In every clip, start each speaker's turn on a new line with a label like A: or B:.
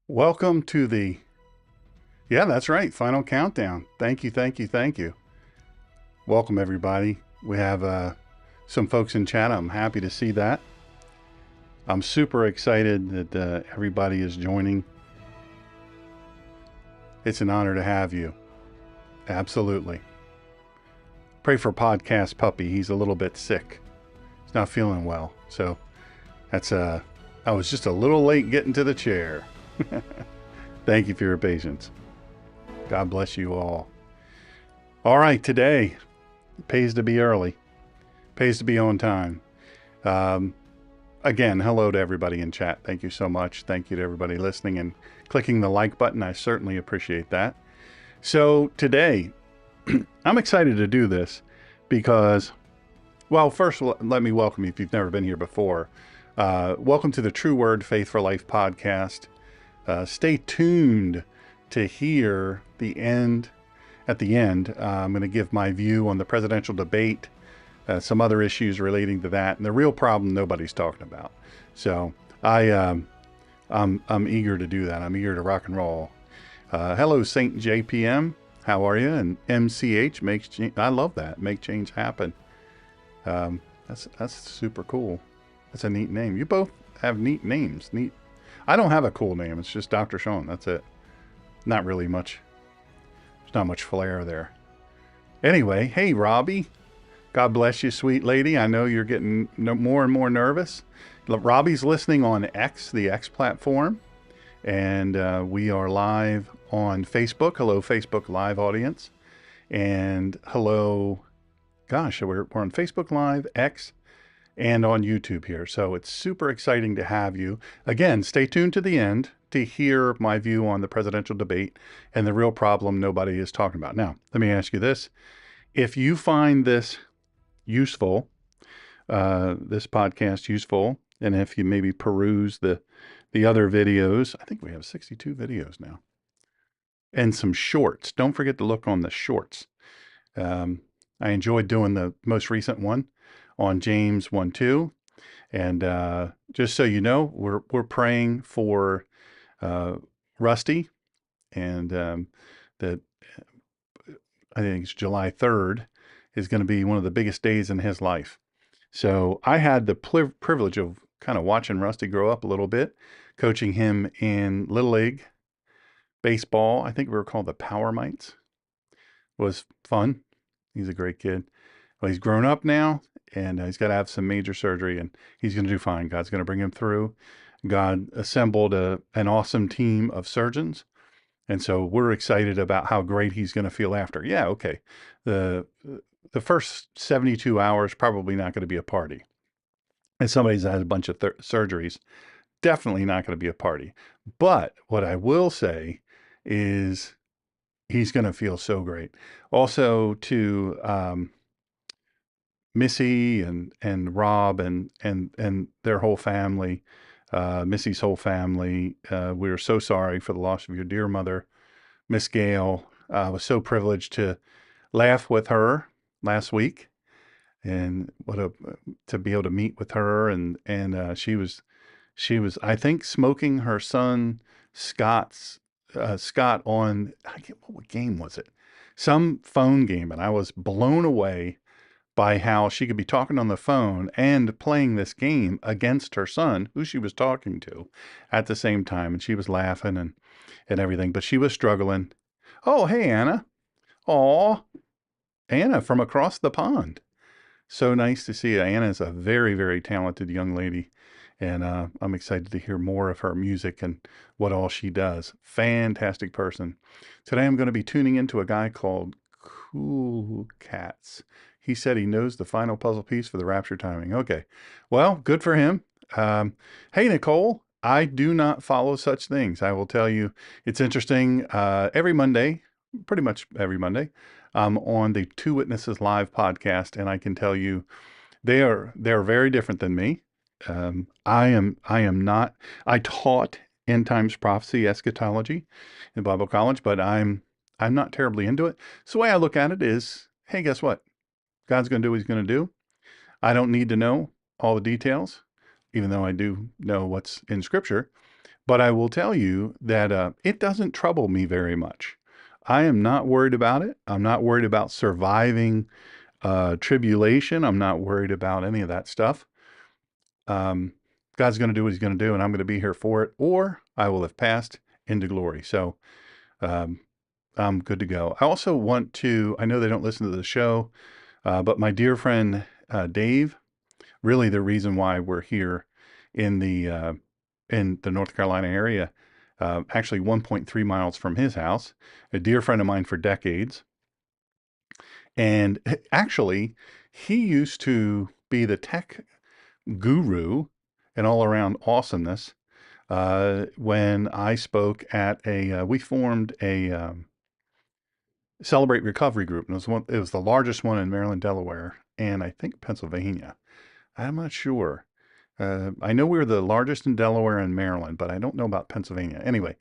A: Welcome to yeah, that's right, final countdown. Thank you, thank you, thank you. Welcome, everybody. We have some folks in chat. I'm happy to see that. I'm super excited that everybody is joining. It's an honor to have you. Absolutely. Pray for Podcast Puppy. He's a little bit sick. He's not feeling well. So that's I was just a little late getting to the chair. Thank you for your patience. God bless you all. All right, today, it pays to be early. Pays to be on time. Again, hello to everybody in chat. Thank you so much. Thank you to everybody listening and clicking the like button. I certainly appreciate that. So today, I'm excited to do this because, well, first, let me welcome you if you've never been here before. Welcome to the True Word Faith for Life podcast. Stay tuned to hear the end. At the end, I'm going to give my view on the presidential debate, some other issues relating to that, and the real problem nobody's talking about. So I'm eager to do that. I'm eager to rock and roll. Hello, Saint JPM. How are you? And MCH makes I love that. Make change happen. That's super cool. That's a neat name. You both have neat names. Neat. I don't have a cool name. It's just Dr. Sean. That's it. Not really much. There's not much flair there. Anyway, hey, Robbie. God bless you, sweet lady. I know you're getting more and more nervous. Robbie's listening on X, the X platform. And we are live on Facebook. Hello, Facebook Live audience. And hello, gosh, we're on Facebook Live, X, and on YouTube here. So it's super exciting to have you. Again, stay tuned to the end to hear my view on the presidential debate and the real problem nobody is talking about. Now, let me ask you this. If you find this useful, this podcast useful, and if you maybe peruse the other videos, I think we have 62 videos now, and some shorts. Don't forget to look on the shorts. I enjoyed doing the most recent one on James 1:2. And just so you know, we're praying for Rusty, and that I think it's July 3rd is going to be one of the biggest days in his life. So I had the privilege of kind of watching Rusty grow up a little bit, coaching him in Little League baseball. I think we were called the Power Mites. It was fun. He's a great kid. Well, he's grown up now, and he's got to have some major surgery, and he's going to do fine. God's going to bring him through. God assembled an awesome team of surgeons, and so we're excited about how great he's going to feel after. Yeah, okay. The first 72 hours probably not going to be a party. And somebody's had a bunch of surgeries, definitely not going to be a party. But what I will say is he's going to feel so great. Also to Missy and Rob and their whole family, Missy's whole family. We're so sorry for the loss of your dear mother, Miss Gail. I was so privileged to laugh with her last week, and to be able to meet with her, and she was I think smoking her son Scott on, I get, what game was it? Some phone game, and I was blown away by how she could be talking on the phone and playing this game against her son, who she was talking to at the same time. And she was laughing and everything, but she was struggling. Oh, hey, Anna. Aw, Anna from across the pond. So nice to see you. Anna is a very, very talented young lady. And I'm excited to hear more of her music and what all she does. Fantastic person. Today I'm going to be tuning into a guy called Cool Cats. He said he knows the final puzzle piece for the rapture timing. Okay, well, good for him. Hey, Nicole, I do not follow such things. I will tell you, it's interesting. Every Monday, pretty much every Monday, on the Two Witnesses Live podcast, and I can tell you, they're very different than me. I am not. I taught end times prophecy eschatology in Bible college, but I'm not terribly into it. So the way I look at it is, hey, guess what? God's going to do what he's going to do. I don't need to know all the details, even though I do know what's in Scripture. But I will tell you that it doesn't trouble me very much. I am not worried about it. I'm not worried about surviving tribulation. I'm not worried about any of that stuff. Um, God's going to do what he's going to do, and I'm going to be here for it, or I will have passed into glory. So um, I'm good to go. I also want to, I know they don't listen to the show, but my dear friend Dave, really the reason why we're here in the North Carolina area, actually 1.3 miles from his house, a dear friend of mine for decades. And actually, he used to be the tech guru and all around awesomeness when I spoke at we formed a Celebrate Recovery group. And it was the largest one in Maryland, Delaware, and I think Pennsylvania. I'm not sure. I know we were the largest in Delaware and Maryland, but I don't know about Pennsylvania. Anyway,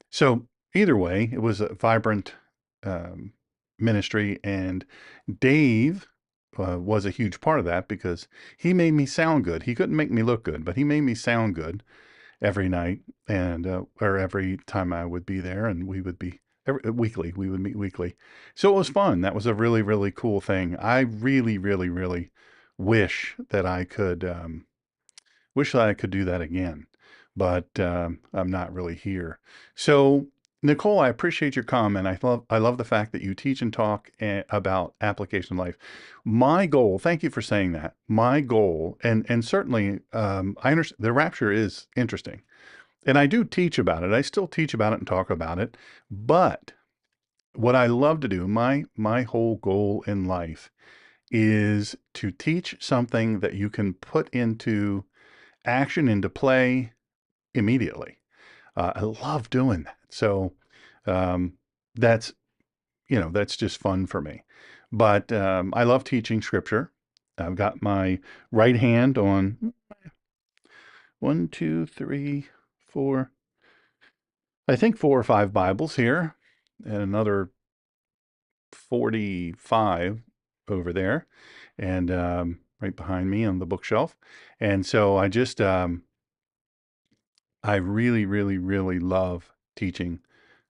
A: so either way, it was a vibrant um, ministry, and Dave was a huge part of that because he made me sound good. He couldn't make me look good, but he made me sound good every night and or every time I would be there, and we would be weekly. We would meet weekly, so it was fun. That was a really, really cool thing. I really, really, really wish that I could. Wish that I could do that again, but I'm not really here. So, Nicole, I appreciate your comment. I love the fact that you teach and talk about application life. My goal, thank you for saying that. My goal, and certainly, I understand the rapture is interesting, and I do teach about it. I still teach about it and talk about it. But what I love to do, my whole goal in life, is to teach something that you can put into action, into play immediately. I love doing that. So um, that's, that's just fun for me. But I love teaching scripture. I've got my right hand on one, two, three, four, I think 4 or 5 Bibles here, and another 45 over there, and right behind me on the bookshelf. And so I really, really, really love teaching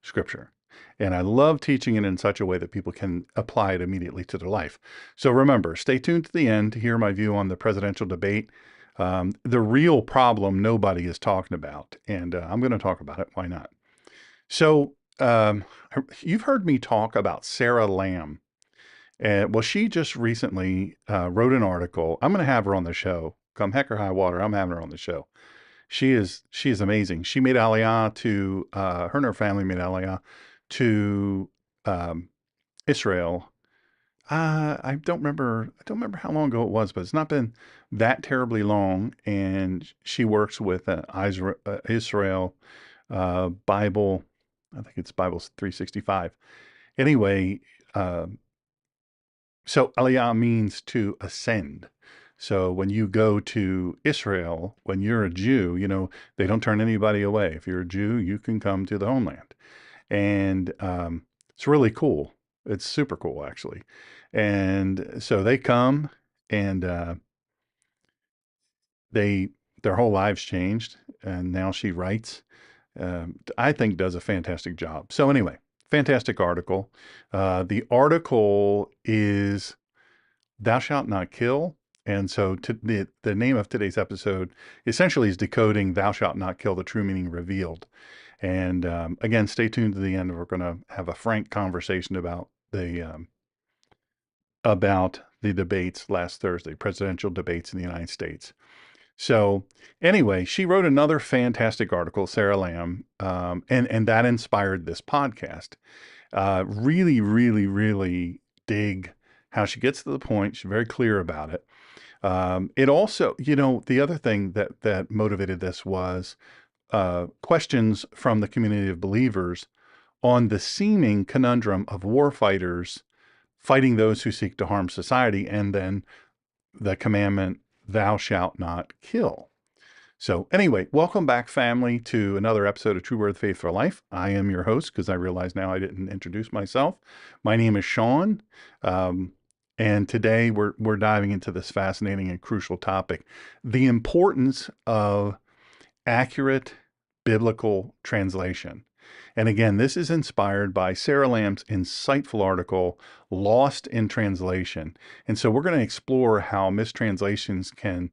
A: scripture. And I love teaching it in such a way that people can apply it immediately to their life. So remember, stay tuned to the end to hear my view on the presidential debate. The real problem nobody is talking about. And I'm going to talk about it. Why not? So you've heard me talk about Sara Lamm. Well, she just recently wrote an article. I'm going to have her on the show. Come heck or high water, I'm having her on the show. She is amazing. She made Aliyah to her and her family made Aliyah to um, Israel. I don't remember how long ago it was, but it's not been that terribly long. And she works with Israel Bible. I think it's Bible 365. Anyway, uh, so Aliyah means to ascend. So when you go to Israel, when you're a Jew, they don't turn anybody away. If you're a Jew, you can come to the homeland. And it's really cool. It's super cool, actually. And so they come, and they their whole lives changed. And now she writes. I think does a fantastic job. So anyway, fantastic article. The article is "Thou shalt not kill." And so the name of today's episode essentially is Decoding Thou Shalt Not Kill, the True Meaning Revealed. And again, stay tuned to the end. We're going to have a frank conversation about the debates last Thursday, presidential debates in the United States. So anyway, she wrote another fantastic article, Sara Lamm, and that inspired this podcast. Really, really, really dig how she gets to the point. She's very clear about it. It also, the other thing that motivated this was questions from the community of believers on the seeming conundrum of war fighters fighting those who seek to harm society, and then the commandment, "Thou shalt not kill." So anyway, welcome back, family, to another episode of True Word Faith for Life. I am your host, because I realize now I didn't introduce myself. My name is Sean, and today we're diving into this fascinating and crucial topic: the importance of accurate biblical translation. And again, this is inspired by Sara Lamm's insightful article, Lost in Translation. And so we're going to explore how mistranslations can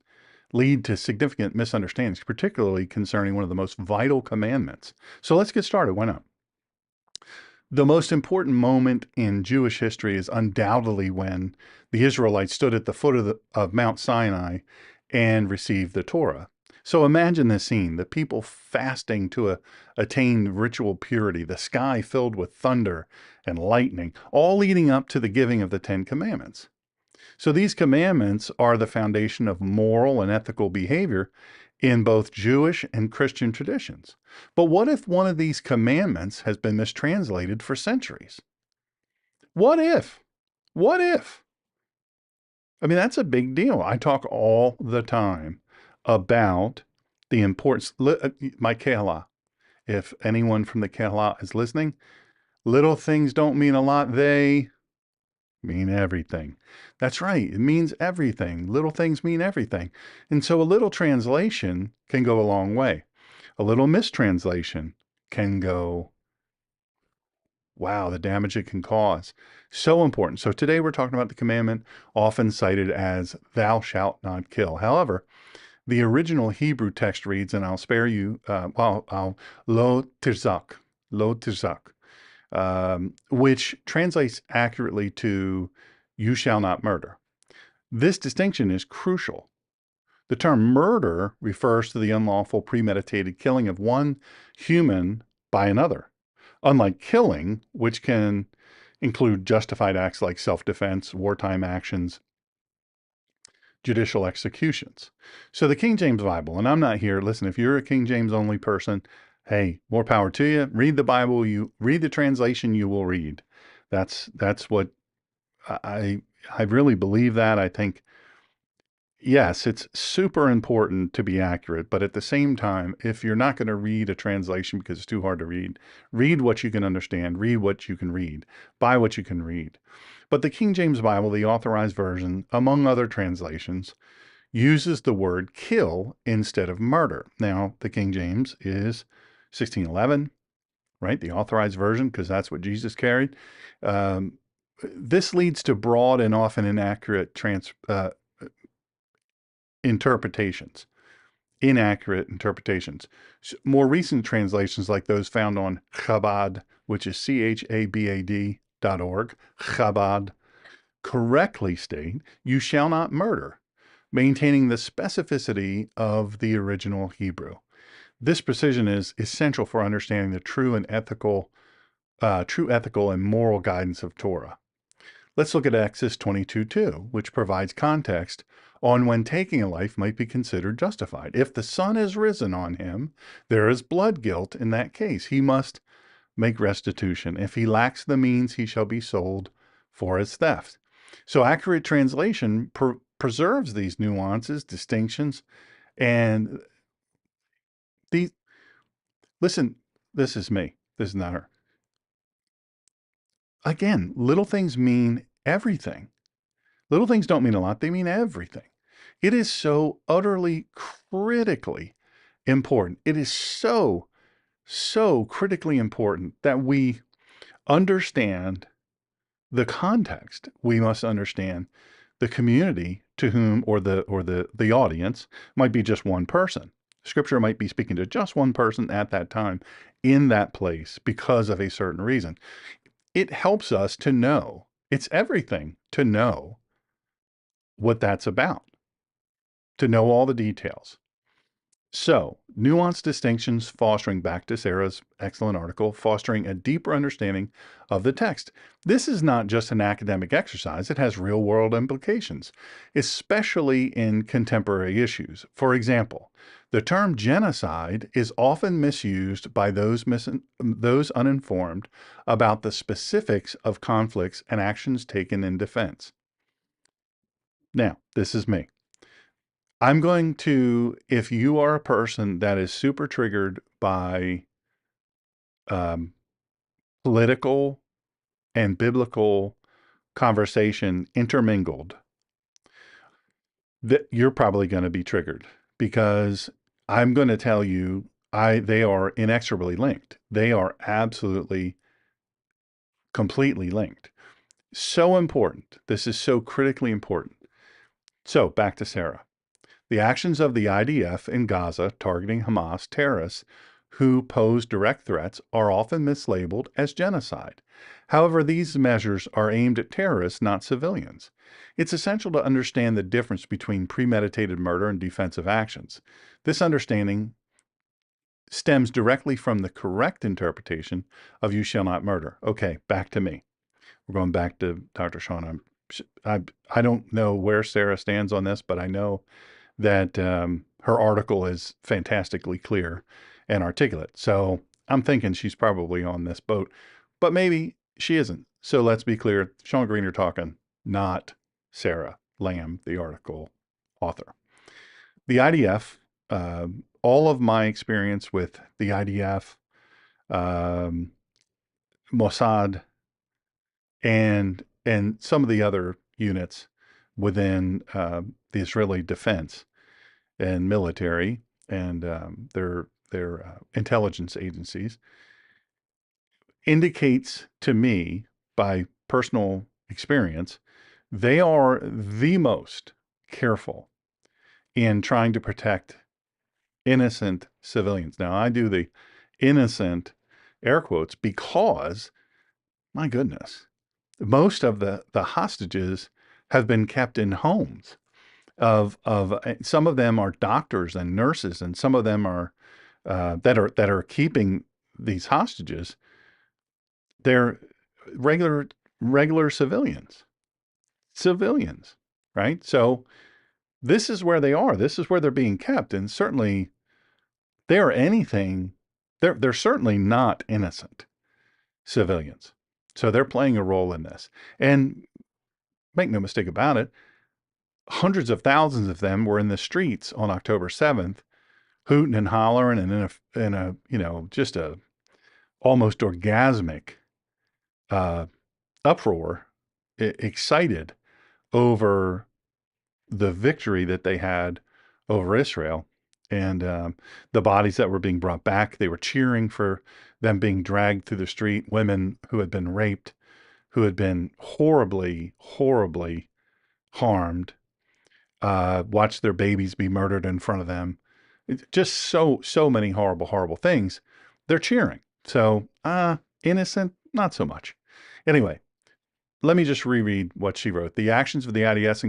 A: lead to significant misunderstandings, particularly concerning one of the most vital commandments. So let's get started. Why not? The most important moment in Jewish history is undoubtedly when the Israelites stood at the foot of Mount Sinai and received the Torah. So imagine this scene, the people fasting to attain ritual purity, the sky filled with thunder and lightning, all leading up to the giving of the Ten Commandments. So these commandments are the foundation of moral and ethical behavior in both Jewish and Christian traditions. But what if one of these commandments has been mistranslated for centuries? What if? What if? I mean, that's a big deal. I talk all the time about the importance, my Kehillah. If anyone from the Kehillah is listening, little things don't mean a lot. They mean everything. That's right. It means everything. Little things mean everything. And so a little translation can go a long way. A little mistranslation can go, wow, the damage it can cause. So important. So today we're talking about the commandment often cited as thou shalt not kill. However, the original Hebrew text reads, and I'll spare you, lo tirzak, which translates accurately to you shall not murder. This distinction is crucial. The term murder refers to the unlawful premeditated killing of one human by another, unlike killing, which can include justified acts like self-defense, wartime actions, judicial executions. So the King James Bible, and I'm not here, listen, if you're a King James only person, hey, more power to you. Read the Bible, you read the translation you will read. That's what I really believe that. I think, yes, it's super important to be accurate, but at the same time, if you're not going to read a translation because it's too hard to read, read what you can understand, read what you can read, buy what you can read. But the King James Bible, the Authorized Version, among other translations, uses the word kill instead of murder. Now, the King James is 1611, right? The Authorized Version, because that's what Jesus carried. This leads to broad and often inaccurate interpretations. Inaccurate interpretations. More recent translations, like those found on Chabad, which is CHABAD.org, Chabad, correctly state, you shall not murder, maintaining the specificity of the original Hebrew. This precision is essential for understanding the true ethical and moral guidance of Torah. Let's look at Exodus 22:2, which provides context on when taking a life might be considered justified. If the sun is risen on him, there is blood guilt in that case. He must make restitution. If he lacks the means, he shall be sold for his theft. So accurate translation preserves these nuances, distinctions, and these, listen, this is me. This is not her. Again, little things mean everything. Little things don't mean a lot. They mean everything. It is so utterly critically important. It is so critically important that we understand the context. We must understand the community to whom, or the audience might be just one person. Scripture might be speaking to just one person at that time in that place because of a certain reason. It helps us to know. It's everything to know what that's about, to know all the details. So, nuanced distinctions fostering, back to Sarah's excellent article, fostering a deeper understanding of the text. This is not just an academic exercise, it has real world implications, especially in contemporary issues. For example, the term genocide is often misused by those uninformed about the specifics of conflicts and actions taken in defense. Now, this is me. I'm going to, if you are a person that is super triggered by political and biblical conversation intermingled, that you're probably going to be triggered, because I'm going to tell you, they are inexorably linked. They are absolutely, completely linked. So important. This is so critically important. So back to Sarah. The actions of the IDF in Gaza targeting Hamas terrorists who pose direct threats are often mislabeled as genocide. However, these measures are aimed at terrorists, not civilians. It's essential to understand the difference between premeditated murder and defensive actions. This understanding stems directly from the correct interpretation of "you shall not murder." Okay, back to me. We're going back to Dr. Sean. I don't know where Sarah stands on this, but I know that her article is fantastically clear and articulate. So I'm thinking she's probably on this boat, but maybe she isn't. So let's be clear. Sean Green are talking, not Sara Lamm, the article author. The IDF, all of my experience with the IDF, Mossad, and some of the other units within the Israeli defense and military and their intelligence agencies indicates to me, by personal experience, they are the most careful in trying to protect innocent civilians. Now, I do the innocent air quotes because, my goodness, most of the hostages have been kept in homes of some of them are doctors and nurses, and some of them are that are keeping these hostages. They're regular civilians, right? So this is where they are. This is where they're being kept, and certainly they are anything. They're certainly not innocent civilians. So they're playing a role in this, and make no mistake about it, hundreds of thousands of them were in the streets on October 7th, hooting and hollering, and in a just a almost orgasmic uproar, excited over the victory that they had over Israel and the bodies that were being brought back. They were cheering for them being dragged through the street, women who had been raped, who had been horribly, horribly harmed, watched their babies be murdered in front of them. Just so many horrible, horrible things. They're cheering. So, innocent, not so much. Anyway, let me just reread what she wrote. The actions of the IDF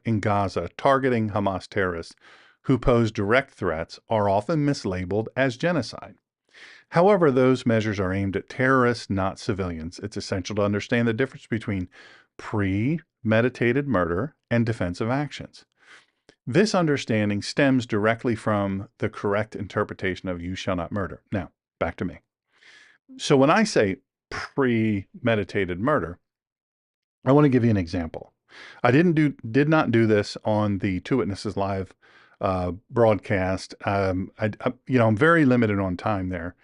A: in Gaza targeting Hamas terrorists who pose direct threats are often mislabeled as genocide. However, those measures are aimed at terrorists, not civilians. It's essential to understand the difference between premeditated murder and defensive actions. This understanding stems directly from the correct interpretation of "you shall not murder." Now, back to me. So when I say premeditated murder, I want to give you an example. I did not do this on the Two Witnesses Live broadcast. I'm very limited on time there,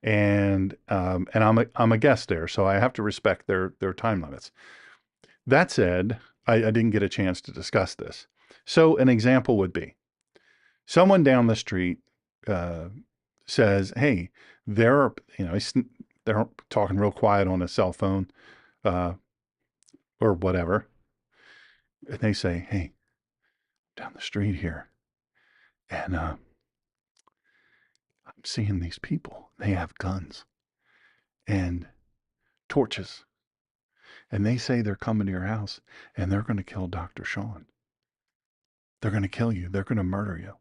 A: and I'm a guest there, so I have to respect their time limits. That said, I didn't get a chance to discuss this. So an example would be someone down the street says, "Hey, they're talking real quiet on a cell phone or whatever," and they say, "Hey, down the street here, and I'm seeing these people. They have guns and torches, and they say they're coming to your house, and they're going to kill Dr. Sean. They're going to kill you. They're going to murder you,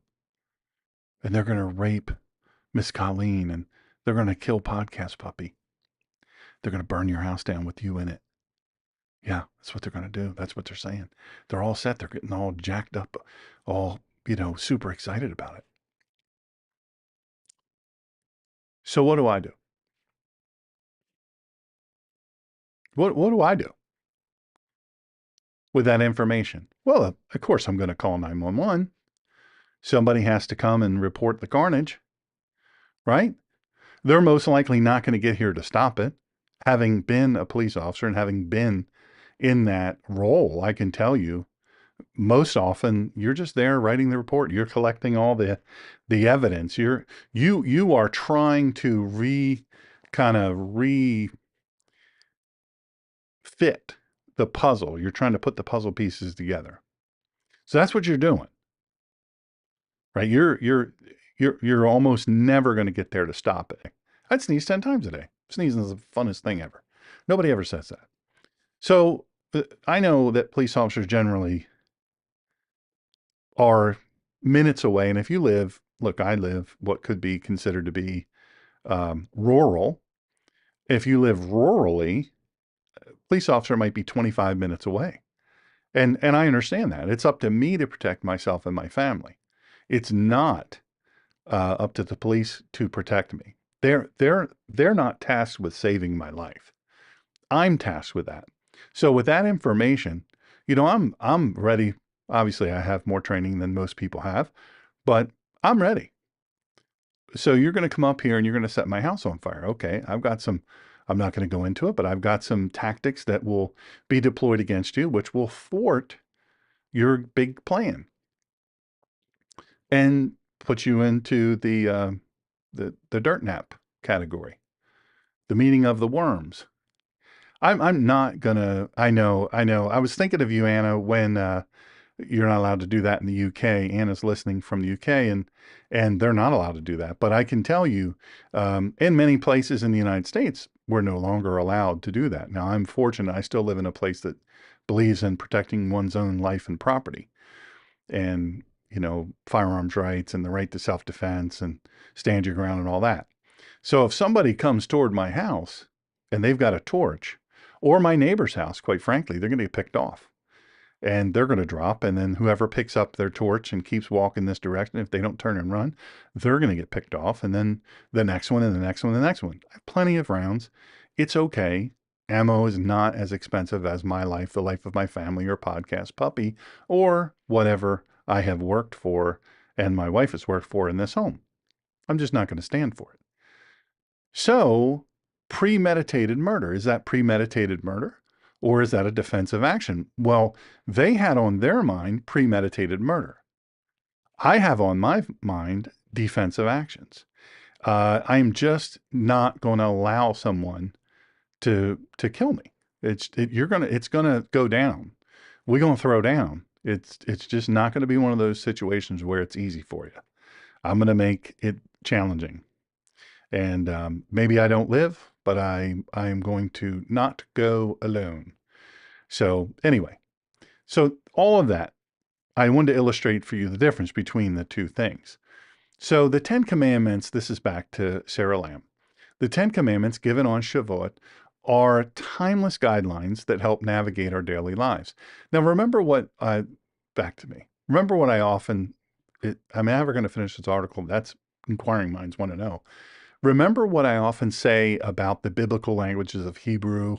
A: and they're going to rape Miss Colleen, and they're going to kill Podcast Puppy. They're going to burn your house down with you in it." Yeah, that's what they're going to do. That's what they're saying. They're all set. They're getting all jacked up, all, super excited about it. So what do I do? What do I do with that information? Well, of course, I'm going to call 911. Somebody has to come and report the carnage, right? They're most likely not going to get here to stop it. Having been a police officer and having been in that role, I can tell you Most often, you're just there writing the report. You're collecting all the evidence. You are trying to kind of refit the puzzle. You're trying to put the puzzle pieces together. So that's what you're doing, right? You're almost never going to get there to stop it. I'd sneeze 10 times a day. Sneezing is the funnest thing ever. Nobody ever says that. So I know that police officers generally are minutes away. And if you live, look, I live what could be considered to be rural. If you live rurally, police officer might be 25 minutes away. And I understand that. It's up to me to protect myself and my family. It's not up to the police to protect me. They're not tasked with saving my life. I'm tasked with that. So with that information, I'm ready. Obviously, I have more training than most people have, but I'm ready. So you're going to come up here and you're going to set my house on fire. Okay, I'm not going to go into it, but I've got some tactics that will be deployed against you, which will thwart your big plan and put you into the dirt nap category, the meeting of the worms. I'm not gonna. I know. I was thinking of you, Anna, when you're not allowed to do that in the UK. Anna's listening from the UK, and they're not allowed to do that. But I can tell you, in many places in the United States, we're no longer allowed to do that. Now, I'm fortunate. I still live in a place that believes in protecting one's own life and property, and firearms rights and the right to self-defense and stand your ground and all that. So if somebody comes toward my house and they've got a torch, or my neighbor's house, quite frankly, they're going to get picked off and they're going to drop. And then whoever picks up their torch and keeps walking this direction, if they don't turn and run, they're going to get picked off. And then the next one and the next one and the next one. I have plenty of rounds. It's okay. Ammo is not as expensive as my life, the life of my family, or podcast puppy, or whatever I have worked for and my wife has worked for in this home. I'm just not going to stand for it. So, premeditated murder, is that premeditated murder? Or is that a defensive action? Well, they had on their mind premeditated murder. I have on my mind defensive actions. I'm just not going to allow someone to kill me. It's gonna go down. We're gonna throw down. It's just not going to be one of those situations where it's easy for you. I'm going to make it challenging. And maybe I don't live, but I'm going to not go alone. So anyway, so all of that, I wanted to illustrate for you the difference between the two things. So the 10 Commandments, this is back to Sara Lamm. The 10 Commandments given on Shavuot are timeless guidelines that help navigate our daily lives. Now, remember back to me. Remember what I often, I'm never going to finish this article. That's inquiring minds want to know. Remember what I often say about the biblical languages of Hebrew,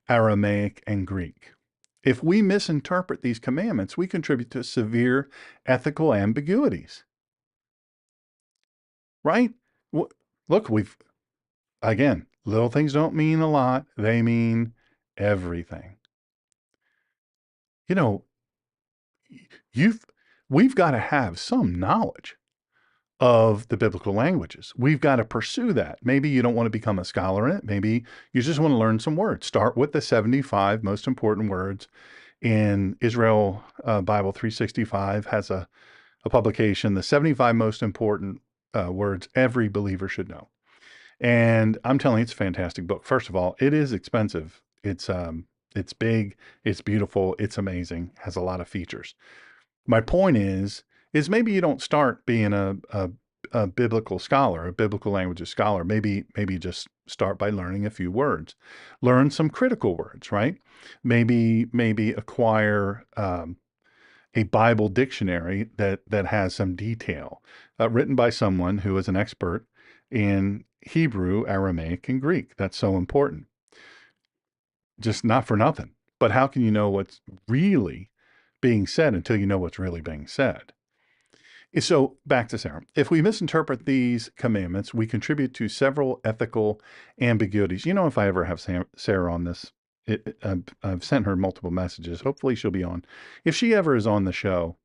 A: Aramaic, and Greek. If we misinterpret these commandments, we contribute to severe ethical ambiguities. Right? Look, again, little things don't mean a lot. They mean everything. You know, we've got to have some knowledge of the biblical languages. We've got to pursue that. Maybe you don't want to become a scholar in it. Maybe you just want to learn some words. Start with the 75 most important words. In Israel Bible 365 has a publication, the 75 most important words every believer should know. And I'm telling you, it's a fantastic book. First of all, it is expensive. It's big, it's beautiful, it's amazing, has a lot of features. My point is maybe you don't start being a biblical scholar, a biblical languages scholar. Maybe just start by learning a few words. Learn some critical words, right? Maybe acquire a Bible dictionary that has some detail, written by someone who is an expert in Hebrew, Aramaic, and Greek. That's so important. Just not for nothing. But how can you know what's really being said until you know what's really being said? So back to Sarah. If we misinterpret these commandments, we contribute to several ethical ambiguities. If I ever have Sarah on this I've sent her multiple messages. Hopefully she'll be on. If she ever is on the show,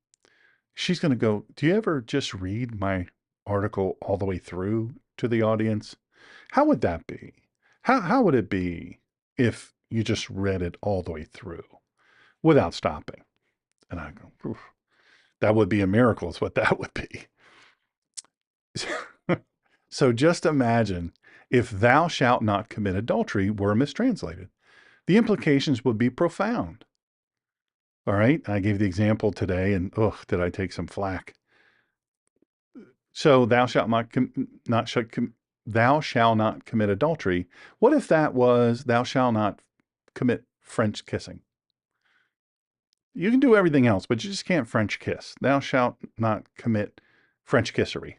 A: she's going to go, do you ever just read my article all the way through to the audience? How would that be? How would it be if you just read it all the way through without stopping? And I go, oof, that would be a miracle is what that would be. So just imagine if thou shalt not commit adultery were mistranslated. The implications would be profound. All right. I gave the example today and did I take some flack? So thou shalt thou shalt not commit adultery. What if that was thou shalt not commit French kissing? You can do everything else, but you just can't French kiss. Thou shalt not commit French kissery,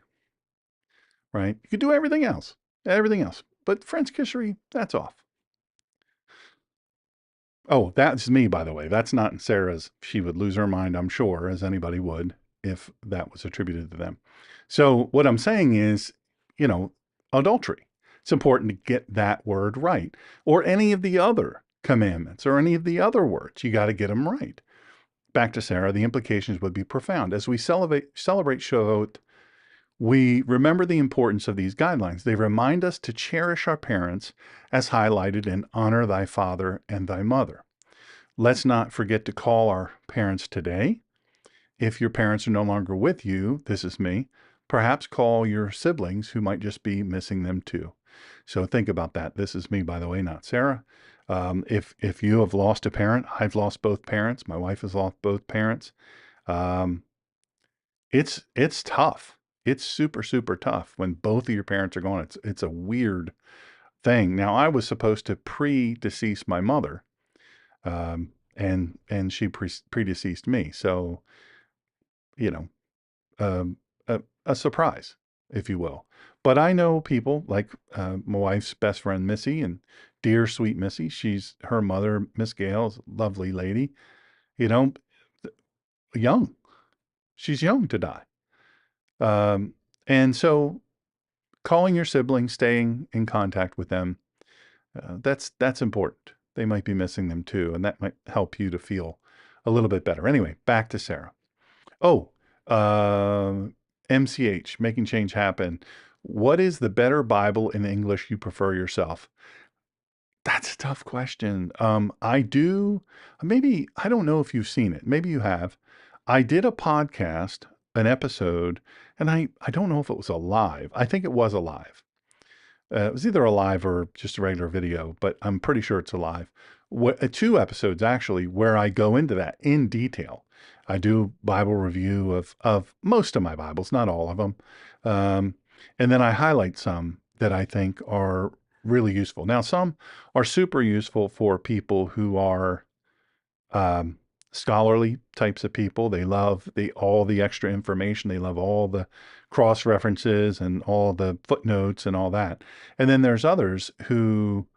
A: right? You can do everything else, but French kissery, that's off. Oh, that's me, by the way. That's not Sarah's. She would lose her mind, I'm sure, as anybody would, if that was attributed to them. So what I'm saying is, adultery. It's important to get that word right, or any of the other commandments, or any of the other words. You got to get them right. Back to Sarah, the implications would be profound. As we celebrate Shavuot, we remember the importance of these guidelines. They remind us to cherish our parents as highlighted in honor thy father and thy mother. Let's not forget to call our parents today. If your parents are no longer with you, this is me, perhaps call your siblings who might just be missing them too. So think about that. This is me, by the way, not Sarah. If you have lost a parent, I've lost both parents. My wife has lost both parents. Um, it's tough. It's super, super tough when both of your parents are gone. It's a weird thing. Now, I was supposed to predecease my mother, and she predeceased me. So, you know, a surprise, if you will. But I know people like my wife's best friend, Missy, and dear sweet Missy. Her mother, Miss Gail, is a lovely lady, you know, young. She's young to die. Um, and so calling your siblings, staying in contact with them, that's important. They might be missing them too, and that might help you to feel a little bit better. Anyway, back to Sarah. Oh, MCH, Making Change Happen. What is the better Bible in English you prefer yourself? That's a tough question. I don't know if you've seen it. Maybe you have. I did a podcast, an episode, and I don't know if it was a live. I think it was a live. It was either a live or just a regular video, but I'm pretty sure it's a live. Two episodes actually where I go into that in detail. I do Bible review of most of my Bibles, not all of them. And then I highlight some that I think are really useful. Now, some are super useful for people who are scholarly types of people. They love all the extra information. They love all the cross references and all the footnotes and all that. And then there's others who,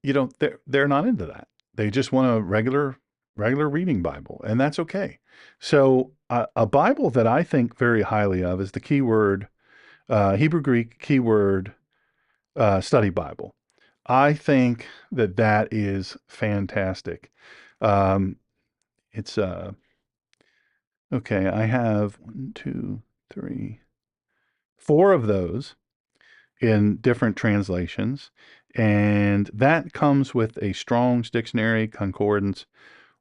A: they're not into that. They just want a regular reading Bible, and that's okay. So a Bible that I think very highly of is the keyword Hebrew Greek keyword study Bible. I think that is fantastic. Um, it's okay. I have 1, 2, 3, 4 of those in different translations, and that comes with a Strong's Dictionary, concordance,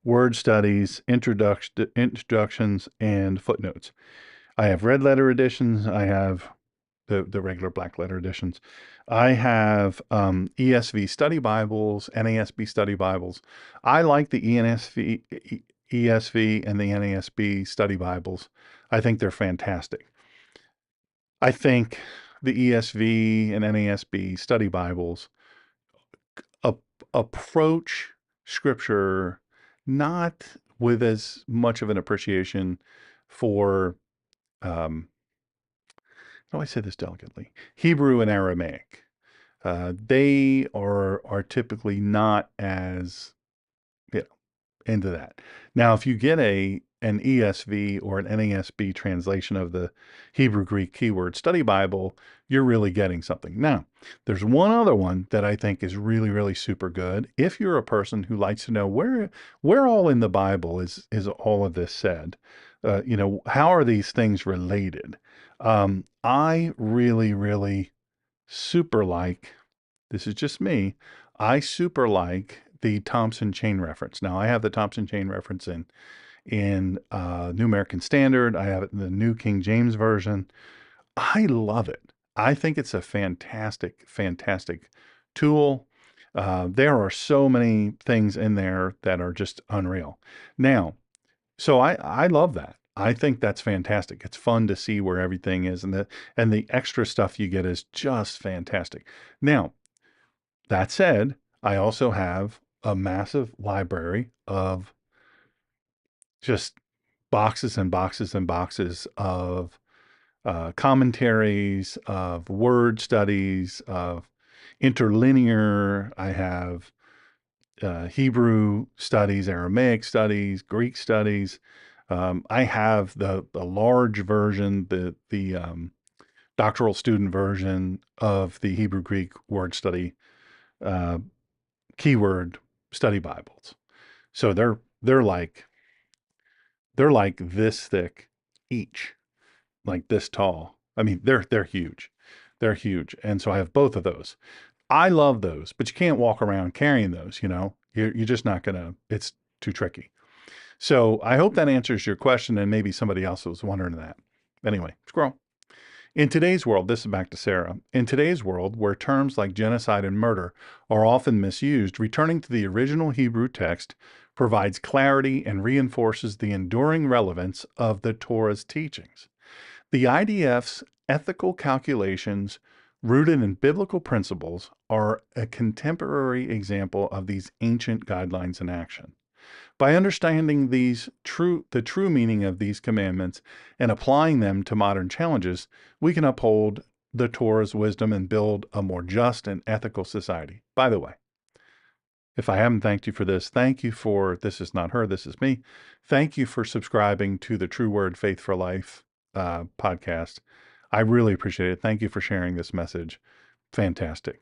A: word studies, introductions, and footnotes. I have red letter editions. I have the regular black letter editions. I have ESV study Bibles, NASB study Bibles. I like the ESV and the NASB study Bibles. I think they're fantastic. I think the ESV and NASB study Bibles approach Scripture not with as much of an appreciation for how do I say this delicately? Hebrew and Aramaic. They are typically not as into that. Now, if you get a an ESV or an NASB translation of the Hebrew Greek keyword study Bible, you're really getting something. Now, there's one other one that I think is really, really super good. If you're a person who likes to know where all in the Bible is all of this said, how are these things related? I really, really super like, this is just me, I super like the Thompson chain reference. Now, I have the Thompson chain reference in New American Standard. I have it in the New King James Version. I love it. I think it's a fantastic, fantastic tool. There are so many things in there that are just unreal. Now, so I love that. I think that's fantastic. It's fun to see where everything is, and the extra stuff you get is just fantastic. Now, that said, I also have a massive library of just boxes and boxes and boxes of commentaries, of word studies, of interlinear. I have Hebrew studies, Aramaic studies, Greek studies. I have the large version, the doctoral student version of the Hebrew Greek word study uh, keyword study Bibles. So they're like this thick each, like this tall. I mean, they're huge. They're huge. And so I have both of those. I love those, but you can't walk around carrying those, You're just not gonna, it's too tricky. So I hope that answers your question, and maybe somebody else was wondering that. Anyway, scroll. In today's world, this is back to Sarah. In today's world, where terms like genocide and murder are often misused, returning to the original Hebrew text provides clarity and reinforces the enduring relevance of the Torah's teachings. The IDF's ethical calculations, rooted in biblical principles, are a contemporary example of these ancient guidelines in action. By understanding the true meaning of these commandments and applying them to modern challenges, we can uphold the Torah's wisdom and build a more just and ethical society. By the way, if I haven't thanked you for this, thank you for This Is Not Her, This Is Me. Thank you for subscribing to the True Word Faith for Life podcast. I really appreciate it. Thank you for sharing this message. Fantastic.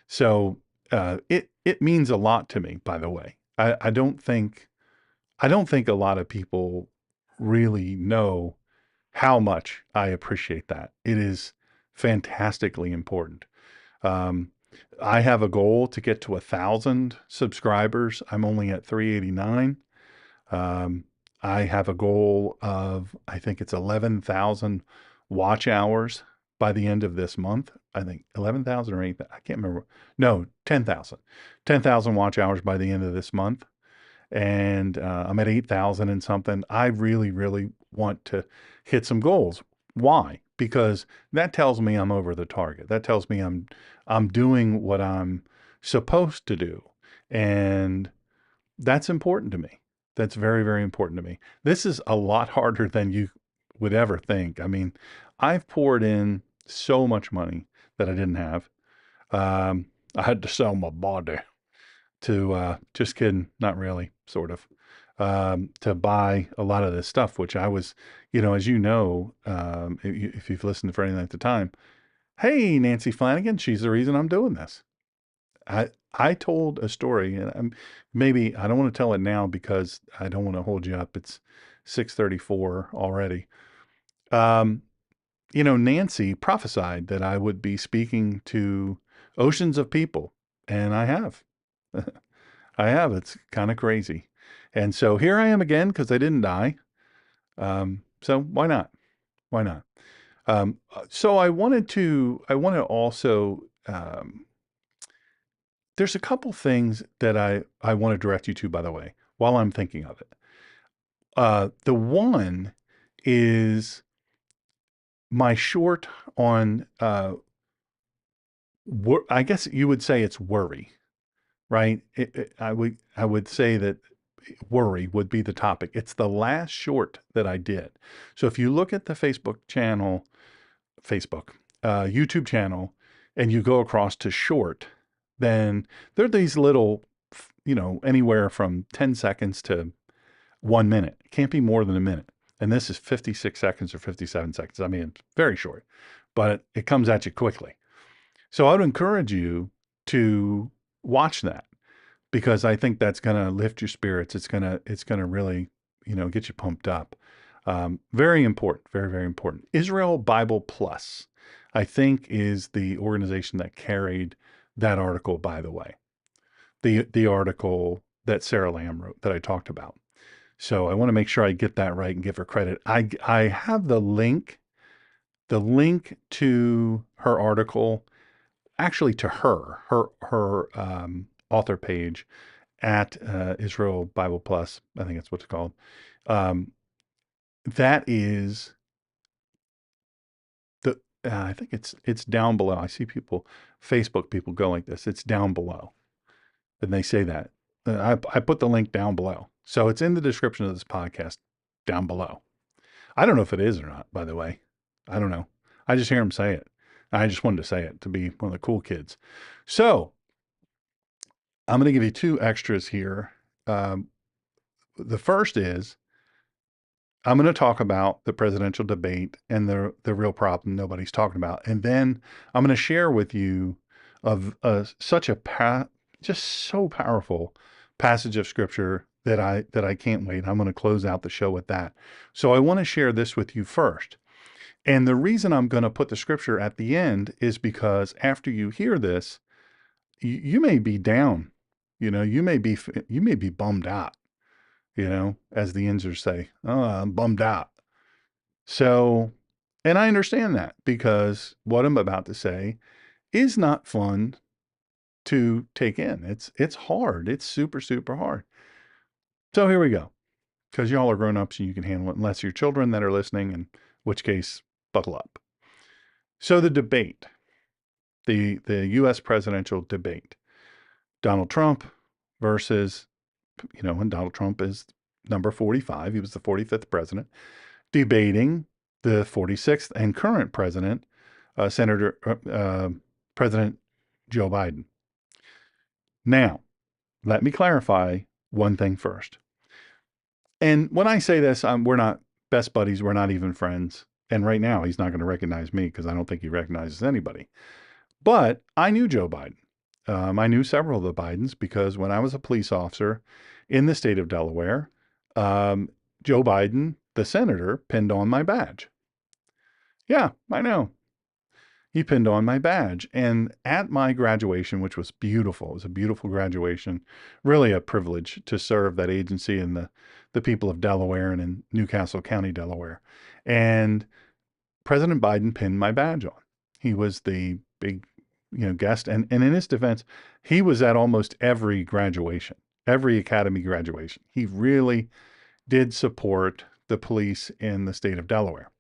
A: So it means a lot to me, by the way. I don't think a lot of people really know how much I appreciate that. It is fantastically important. Um, I have a goal to get to 1,000 subscribers. I'm only at 389. I have a goal of, I think it's 11,000 watch hours by the end of this month. I think 11,000 or 8,000. I can't remember. No, 10,000. 10,000 watch hours by the end of this month. And I'm at 8,000 and something. I really, really want to hit some goals. Why? Because that tells me I'm over the target. That tells me I'm doing what I'm supposed to do. And that's important to me. That's very, very important to me. This is a lot harder than you would ever think. I mean, I've poured in so much money that I didn't have. I had to sell my body to, just kidding, not really, sort of, to buy a lot of this stuff, which I was, as if you've listened for any length of time, hey, Nancy Flanagan, she's the reason I'm doing this. I told a story, and maybe I don't want to tell it now because I don't want to hold you up. It's 6:34 already. Nancy prophesied that I would be speaking to oceans of people, and I have. I have. It's kind of crazy. And so here I am again because I didn't die. So why not? Why not? So I want to also, there's a couple things that I want to direct you to, by the way, while I'm thinking of it. The one is my short on, I guess you would say it's worry, right? I would say that worry would be the topic. It's the last short that I did. So if you look at the YouTube channel, and you go across to short, then there are these little, anywhere from 10 seconds to 1 minute. It can't be more than a minute. And this is 56 seconds or 57 seconds. I mean, it's very short, but it comes at you quickly. So I would encourage you to watch that, because I think that's going to lift your spirits. It's going to really, get you pumped up. Very important, very, very important. Israel Bible Plus, I think, is the organization that carried that article, by the way. The article that Sara Lamm wrote that I talked about. So I want to make sure I get that right and give her credit. I have the link to her article, actually to her author page at Israel Bible Plus. I think that's what it's called. That is the I think it's down below. I see Facebook people go like this. It's down below, and they say that. I put the link down below, so it's in the description of this podcast down below. I don't know if it is or not, by the way. I don't know. I just hear him say it. I just wanted to say it to be one of the cool kids. So I'm going to give you two extras here. The first is I'm going to talk about the presidential debate and the real problem nobody's talking about. And then I'm going to share with you of such just so powerful passage of scripture that I can't wait. I'm going to close out the show with that. So I want to share this with you first. And the reason I'm going to put the scripture at the end is because after you hear this, you may be down. You may be bummed out. As the Inzers say, oh, I'm bummed out. So, and I understand that, because what I'm about to say is not fun to take in. It's hard. It's super, super hard. So here we go. Because y'all are grown-ups and you can handle it, unless you're children that are listening, in which case, buckle up. So the debate, the U.S. presidential debate, Donald Trump versus, when Donald Trump is number 45, he was the 45th president, debating the 46th and current president, President Joe Biden. Now, let me clarify one thing first. And when I say this, we're not best buddies. We're not even friends. And right now, he's not going to recognize me, because I don't think he recognizes anybody. But I knew Joe Biden. I knew several of the Bidens, because when I was a police officer in the state of Delaware, Joe Biden, the senator, pinned on my badge. Yeah, I know. He pinned on my badge. And at my graduation, which was beautiful, it was a beautiful graduation, really a privilege to serve that agency and the people of Delaware and in Newcastle County, Delaware. And President Biden pinned my badge on. He was the big, guest. And in his defense, he was at almost every graduation, every academy graduation. He really did support the police in the state of Delaware.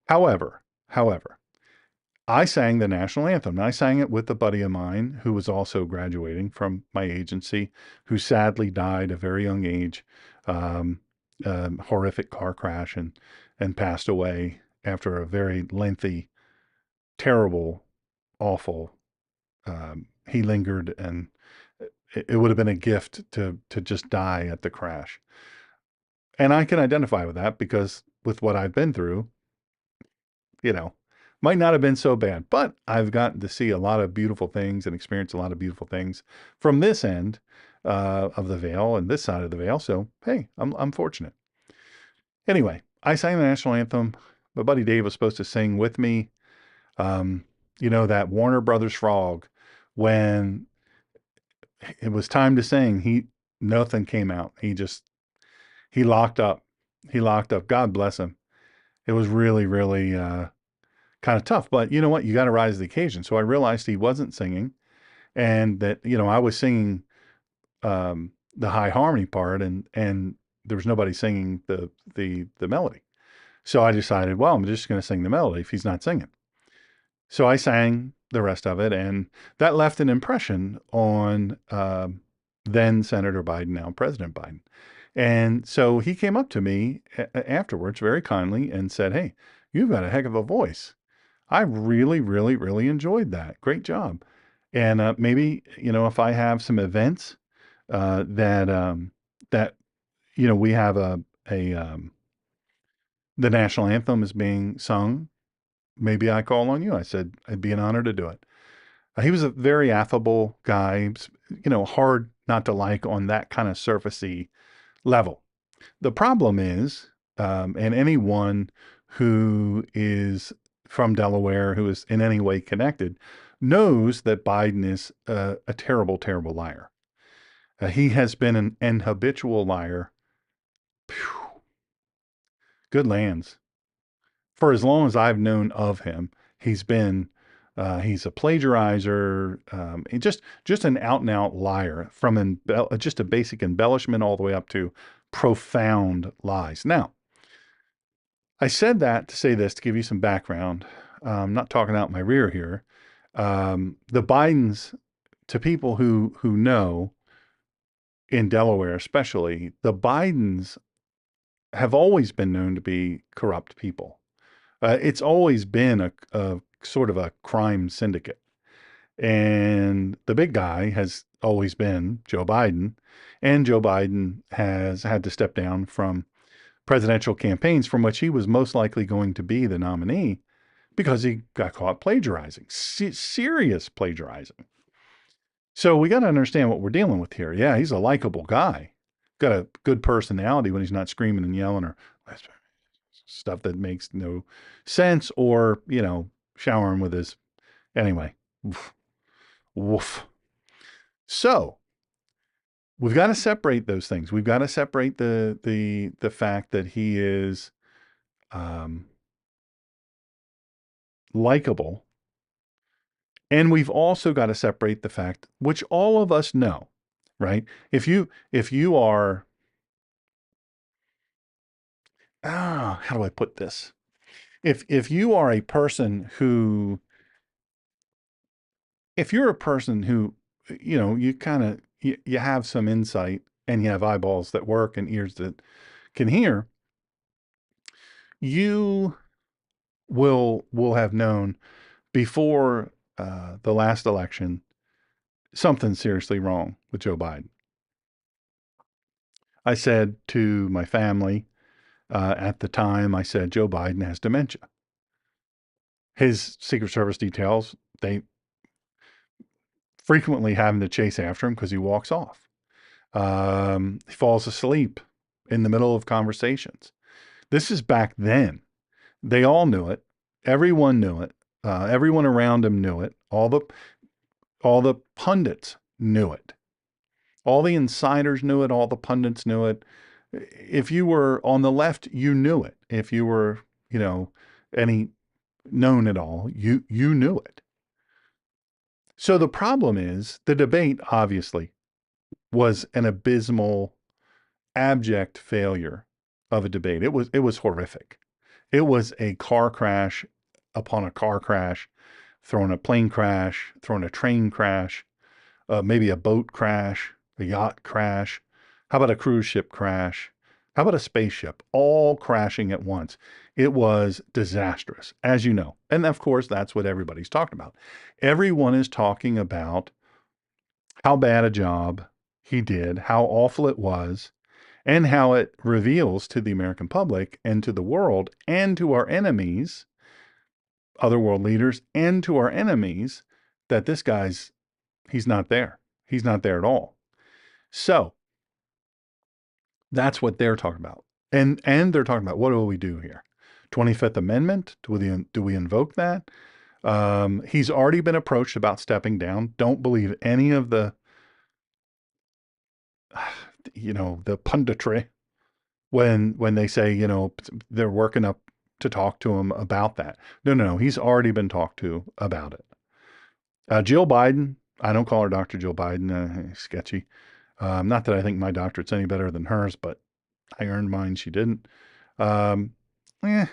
A: However, I sang the national anthem. I sang it with a buddy of mine who was also graduating from my agency, who sadly died at a very young age, horrific car crash, and passed away after a very lengthy, terrible, awful. He lingered, and it would have been a gift to just die at the crash. And I can identify with that, because with what I've been through, might not have been so bad, but I've gotten to see a lot of beautiful things and experience a lot of beautiful things from this end of the veil and this side of the veil. So, hey, I'm fortunate. Anyway, I sang the national anthem. My buddy Dave was supposed to sing with me. That Warner Brothers frog, when it was time to sing, nothing came out. He locked up. God bless him. It was really, really kind of tough, but you know what? You got to rise to the occasion. So I realized he wasn't singing, and that, I was singing the high harmony part, and there was nobody singing the melody. So I decided, well, I'm just going to sing the melody if he's not singing. So I sang the rest of it, and that left an impression on then Senator Biden, now President Biden. And so he came up to me afterwards very kindly and said, "Hey, you've got a heck of a voice. I really, really, really enjoyed that. Great job." And maybe, if I have some events that we have a the national anthem is being sung. Maybe I call on you. I said, it'd be an honor to do it. He was a very affable guy, hard not to like on that kind of surfacey level. The problem is, and anyone who is from Delaware, who is in any way connected, knows that Biden is a terrible, terrible liar. He has been an habitual liar. Phew, good lands. For as long as I've known of him, he's a plagiarizer, just an out and out liar from just a basic embellishment all the way up to profound lies. Now, I said that to say this, to give you some background. I'm not talking out my rear here. The Bidens, to people who know in Delaware especially, the Bidens have always been known to be corrupt people. It's always been a sort of a crime syndicate. And the big guy has always been Joe Biden. And Joe Biden has had to step down from presidential campaigns from which he was most likely going to be the nominee because he got caught plagiarizing, serious plagiarizing. So we got to understand what we're dealing with here. Yeah, he's a likable guy, got a good personality when he's not screaming and yelling or stuff that makes no sense or, showering with his. Anyway, woof, woof. So we've got to separate those things. We've got to separate the fact that he is likable. And we've also got to separate the fact, which all of us know, right? If you are, how do I put this? If you are a person who, if you're a person who, you kind of, you have some insight and you have eyeballs that work and ears that can hear, you will have known before the last election something seriously wrong with Joe Biden. I said to my family at the time, I said, Joe Biden has dementia. His Secret Service details, they frequently have him to chase after him because he walks off. He falls asleep in the middle of conversations. This is back then. They all knew it. Everyone knew it. Everyone around him knew it. All the pundits knew it. All the insiders knew it. All the pundits knew it. If you were on the left, you knew it. If you were, any known at all, you knew it. So the problem is the debate obviously was an abysmal, abject failure of a debate. It was horrific. It was a car crash upon a car crash, throwing a plane crash, throwing a train crash, maybe a boat crash, a yacht crash. How about a cruise ship crash? How about a spaceship? All crashing at once. It was disastrous, as you know. And of course, that's what everybody's talking about. Everyone is talking about how bad a job he did, how awful it was, and how it reveals to the American public and to the world and to our enemies, other world leaders, and to our enemies that this guy's, he's not there. He's not there at all. So that's what they're talking about. And they're talking about, what do we do here? 25th Amendment? Do we invoke that? He's already been approached about stepping down. Don't believe any of the punditry when they say, they're working up to talk to him about that. No, he's already been talked to about it. Jill Biden, I don't call her Dr. Jill Biden, sketchy. Not that I think my doctorate's any better than hers, but I earned mine. She didn't. Um, eh,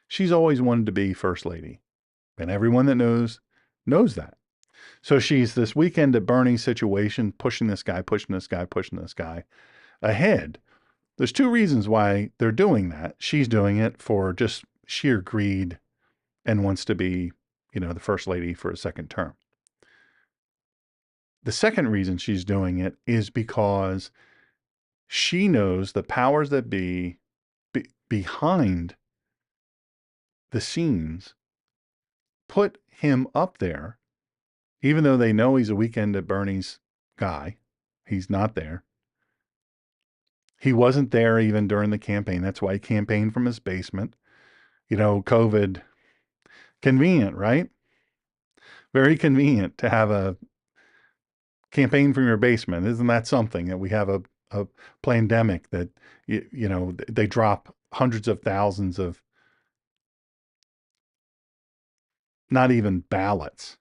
A: she's always wanted to be first lady. And everyone that knows that. So she's this weekend at Bernie situation, pushing this guy ahead. There's two reasons why they're doing that. She's doing it for just sheer greed and wants to be, the first lady for a second term. The second reason she's doing it is because She knows the powers that behind the scenes put him up there, even though they know he's a weekend at Bernie's guy. He's not there. He wasn't there even during the campaign. That's why he campaigned from his basement. COVID, convenient, right? Very convenient to have a campaign from your basement. Isn't that something that we have a pandemic that, they drop hundreds of thousands of not even ballots.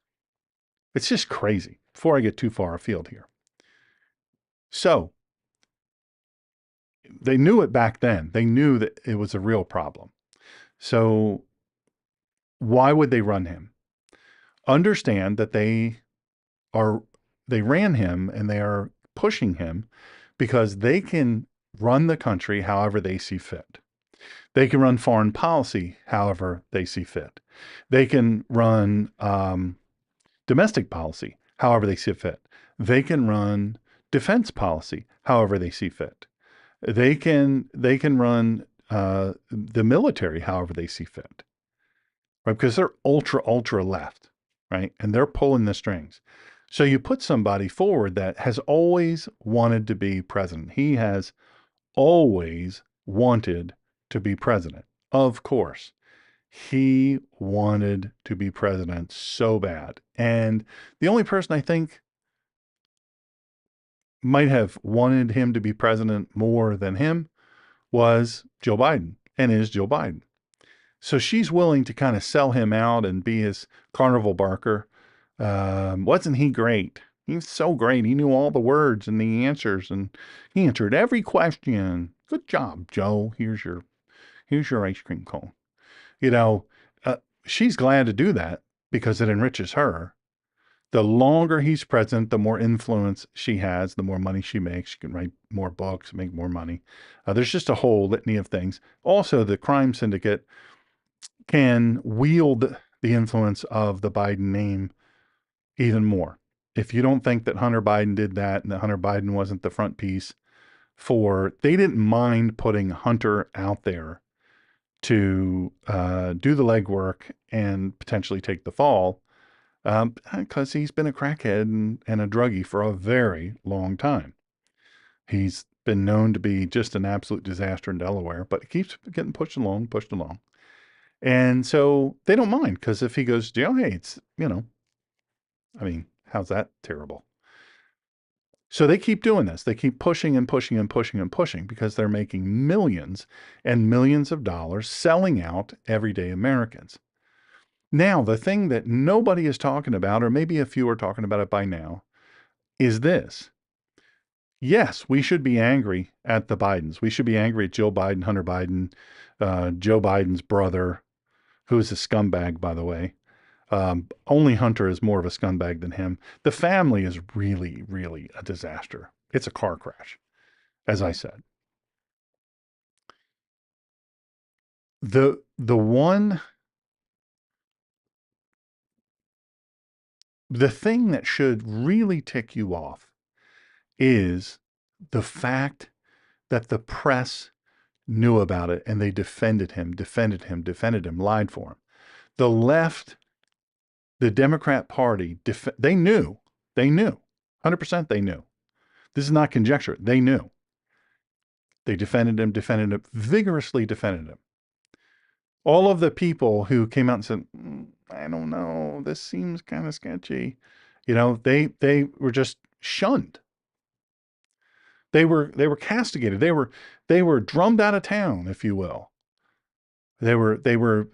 A: It's just crazy. Before I get too far afield here. So they knew it back then. They knew that it was a real problem. So why would they run him? Understand that they ran him and they are pushing him because they can run the country however they see fit. They can run foreign policy however they see fit. They can run domestic policy however they see fit. They can run defense policy however they see fit. They can run the military however they see fit, right? Because they're ultra left, right? And they're pulling the strings. So you put somebody forward that has always wanted to be president. He has always wanted to be president. Of course, he wanted to be president so bad. And the only person I think might have wanted him to be president more than him was Joe Biden, and is Joe Biden. So she's willing to kind of sell him out and be his carnival barker. Wasn't he great? He was so great. He knew all the words and the answers, and he answered every question. Good job, Joe. Here's your ice cream cone. She's glad to do that because it enriches her. The longer he's president, the more influence she has, the more money she makes. She can write more books, make more money. There's just a whole litany of things. Also, the crime syndicate can wield the influence of the Biden name even more. If you don't think that Hunter Biden did that and that Hunter Biden wasn't the front piece they didn't mind putting Hunter out there to do the legwork and potentially take the fall, because he's been a crackhead and a druggie for a very long time. He's been known to be just an absolute disaster in Delaware, but he keeps getting pushed along. And so they don't mind, because if he goes to jail, hey, it's, how's that terrible? So they keep doing this. They keep pushing and pushing and pushing and pushing because they're making millions and millions of dollars selling out everyday Americans. Now, the thing that nobody is talking about, or maybe a few are talking about it by now, is this. Yes, we should be angry at the Bidens. We should be angry at Joe Biden, Hunter Biden, Joe Biden's brother, who's a scumbag, by the way. Only Hunter is more of a scumbag than him. The family is really, really a disaster. It's a car crash, as I said. The thing that should really tick you off is the fact that the press knew about it and they defended him, lied for him. The left, the Democrat Party, they knew, 100% they knew. This is not conjecture. They knew. They defended him, vigorously defended him. All of the people who came out and said, I don't know, this seems kind of sketchy, they were just shunned. They were castigated. They were drummed out of town, if you will. They were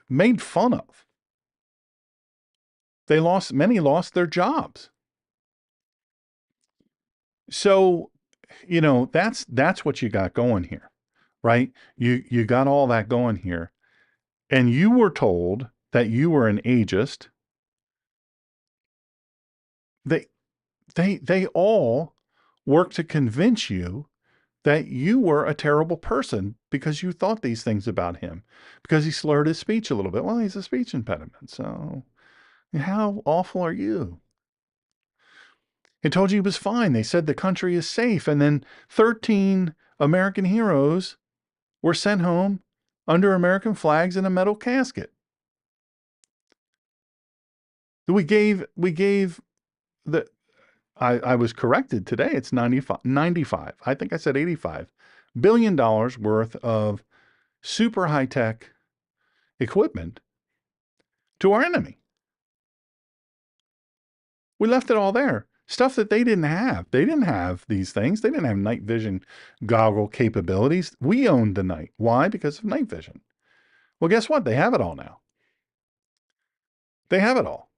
A: made fun of. Many lost their jobs. So, that's what you got going here, right? You got all that going here. And you were told that you were an ageist. They all worked to convince you that you were a terrible person because you thought these things about him, because he slurred his speech a little bit. Well, he's a speech impediment. So how awful are you? It told you he was fine. They said the country is safe. And then 13 American heroes were sent home under American flags in a metal casket. We gave the, I was corrected today. It's 95. I think I said $85 billion worth of super high-tech equipment to our enemy. We left it all there. Stuff that they didn't have. They didn't have these things. They didn't have night vision goggle capabilities. We owned the night. Why? Because of night vision. Well, guess what? They have it all now. They have it all.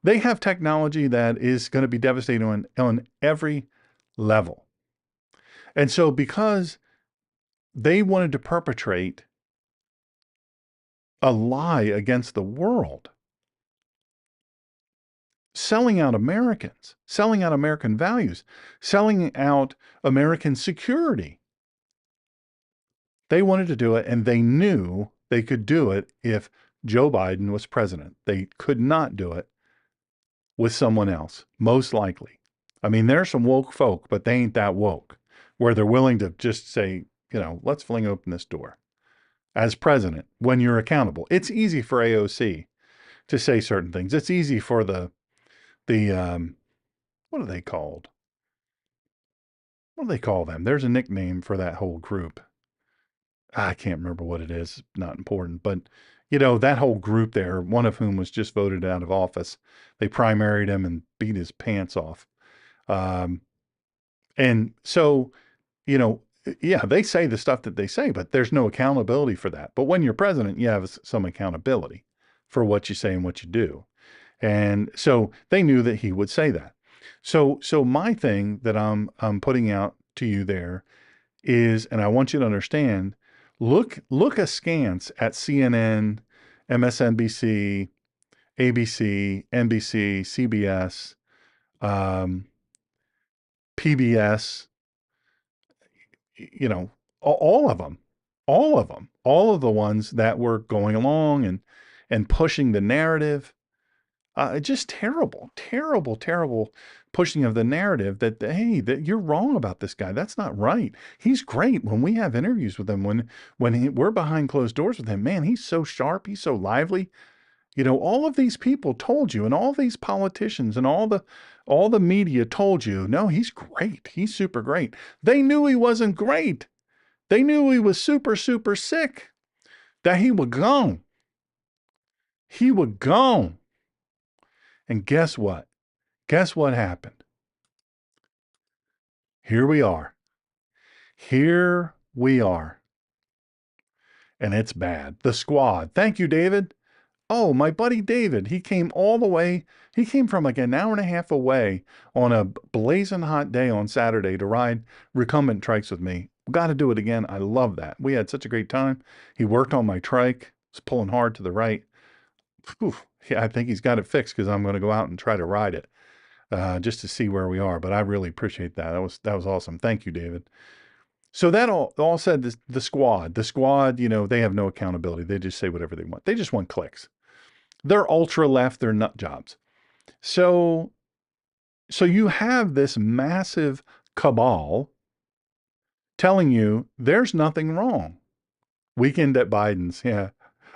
A: They have technology that is going to be devastating on every level. And so because they wanted to perpetrate a lie against the world, selling out Americans, selling out American values, selling out American security. They wanted to do it, and they knew they could do it if Joe Biden was president. They could not do it with someone else, most likely. I mean, there's some woke folk, but they ain't that woke, where they're willing to just say, let's fling open this door. As president, when you're accountable, it's easy for AOC to say certain things. It's easy for the what are they called? What do they call them? There's a nickname for that whole group. I can't remember what it is. Not important, but that whole group there, one of whom was just voted out of office. They primaried him and beat his pants off. And so, yeah, they say the stuff that they say, but there's no accountability for that. But when you're president, you have some accountability for what you say and what you do. And so they knew that he would say that. So my thing that I'm putting out to you there is, and I want you to understand, look askance at CNN, MSNBC, ABC, NBC, CBS, PBS, all of them, all of the ones that were going along and pushing the narrative. Just terrible, terrible, terrible pushing of the narrative that, hey, that you're wrong about this guy. That's not right. He's great. When we have interviews with him, when we're behind closed doors with him, man, he's so sharp. He's so lively. All of these people told you, and all these politicians and all the media told you, no, he's great. He's super great. They knew he wasn't great. They knew he was super, super sick, that he would go. He would go. And guess what? Guess what happened? Here we are. Here we are. And it's bad. The squad. Thank you, David. Oh, my buddy David. He came all the way. He came from like an hour and a half away on a blazing hot day on Saturday to ride recumbent trikes with me. Got to do it again. I love that. We had such a great time. He worked on my trike. Was pulling hard to the right. Whew. Yeah, I think he's got it fixed because I'm going to go out and try to ride it. Just to see where we are. But I really appreciate that. That was awesome. Thank you, David. So that all said, the squad, they have no accountability. They just say whatever they want. They just want clicks. They're ultra left. They're nut jobs. So you have this massive cabal telling you there's nothing wrong. Weekend at Biden's. Yeah,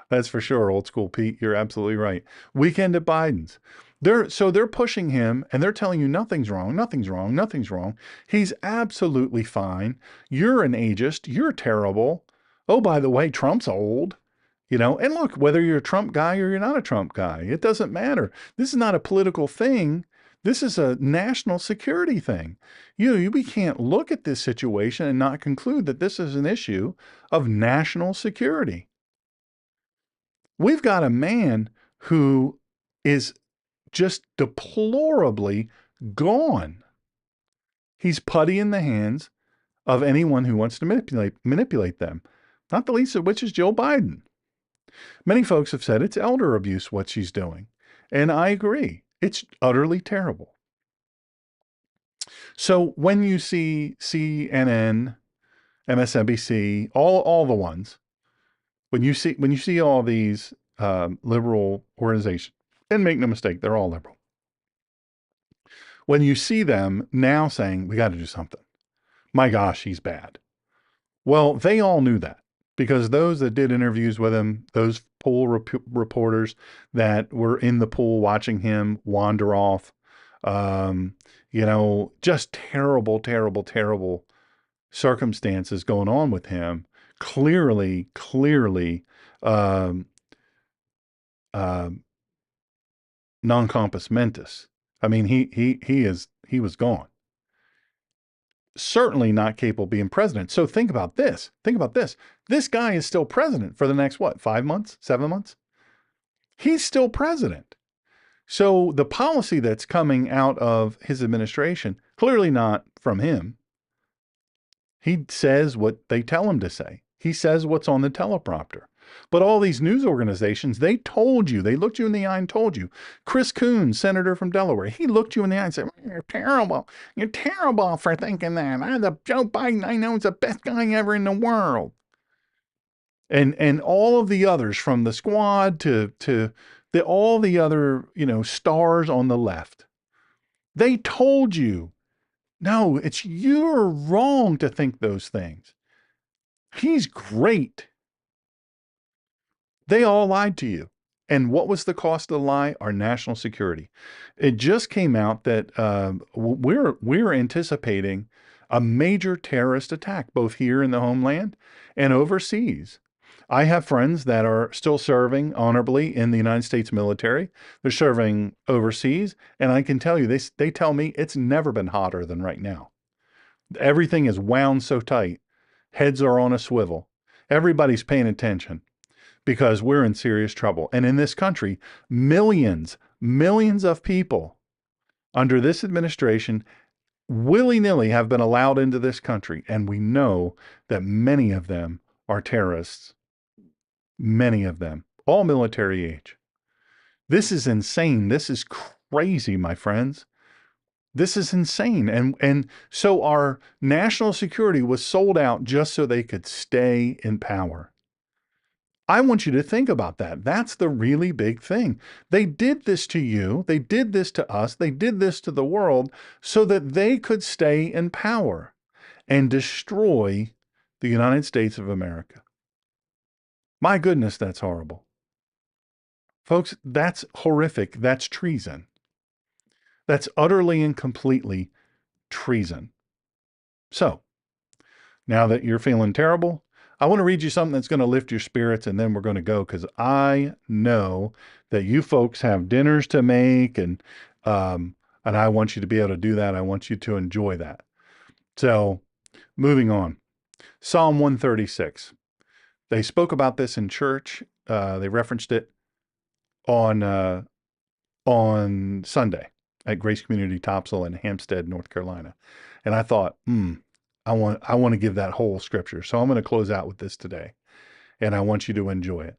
A: that's for sure. Old school Pete. You're absolutely right. Weekend at Biden's. They're pushing him and they're telling you nothing's wrong, nothing's wrong, nothing's wrong. He's absolutely fine. You're an ageist. You're terrible. Oh, by the way, Trump's old. And look, whether you're a Trump guy or you're not a Trump guy, it doesn't matter. This is not a political thing. This is a national security thing. We can't look at this situation and not conclude that this is an issue of national security. We've got a man who is just deplorably gone. He's putty in the hands of anyone who wants to manipulate them, not the least of which is Joe Biden. Many folks have said it's elder abuse what she's doing, and I agree. It's utterly terrible. So when you see CNN, MSNBC, all the ones, when you see all these liberal organizations, and make no mistake, they're all liberal. when you see them now saying, we got to do something. My gosh, he's bad. Well, they all knew that because those that did interviews with him, those pool reporters that were in the pool watching him wander off, just terrible, terrible, terrible circumstances going on with him. Clearly, um, uh, non compos mentis. I mean, he was gone. Certainly not capable of being president. So think about this. Think about this. This guy is still president for the next, 5 months, 7 months? He's still president. So the policy that's coming out of his administration, clearly not from him. He says what they tell him to say. He says what's on the teleprompter. But all these news organizations, they told you, they looked you in the eye and told you. Chris Coons, senator from Delaware, he looked you in the eye and said, you're terrible. You're terrible for thinking that. Joe Biden, I know, is the best guy ever in the world. And all of the others, from the squad to all the other, stars on the left, they told you, no, you're wrong to think those things. He's great. They all lied to you. And what was the cost of the lie? Our national security. It just came out that we're anticipating a major terrorist attack, both here in the homeland and overseas. I have friends that are still serving honorably in the United States military. They're serving overseas. And I can tell you, they tell me it's never been hotter than right now. Everything is wound so tight. Heads are on a swivel. Everybody's paying attention because we're in serious trouble. And in this country, millions of people under this administration willy-nilly have been allowed into this country. And we know that many of them are terrorists. Many of them, all military age. This is insane. This is crazy, my friends. This is insane. And so our national security was sold out just so they could stay in power. I want you to think about that. That's the really big thing. They did this to you. They did this to us. They did this to the world so that they could stay in power and destroy the United States of America. My goodness, that's horrible. Folks, that's horrific. That's treason. That's utterly and completely treason. So, now that you're feeling terrible, I want to read you something that's going to lift your spirits, and then we're going to go, because I know that you folks have dinners to make, and I want you to be able to do that. I want you to enjoy that. So, moving on. Psalm 136. They spoke about this in church. They referenced it on Sunday at Grace Community Topsail in Hampstead, North Carolina. And I thought, I want to give that whole scripture. So I'm going to close out with this today, and I want you to enjoy it.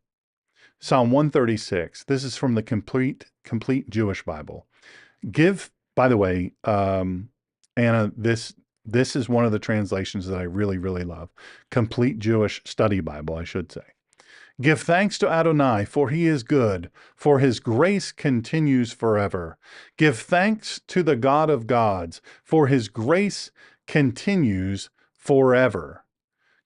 A: Psalm 136. This is from the complete Jewish Bible. By the way, Anna, this is one of the translations that I really, really love. Complete Jewish Study Bible, I should say. Give thanks to Adonai, for he is good, for his grace continues forever. Give thanks to the God of gods, for his grace continues forever.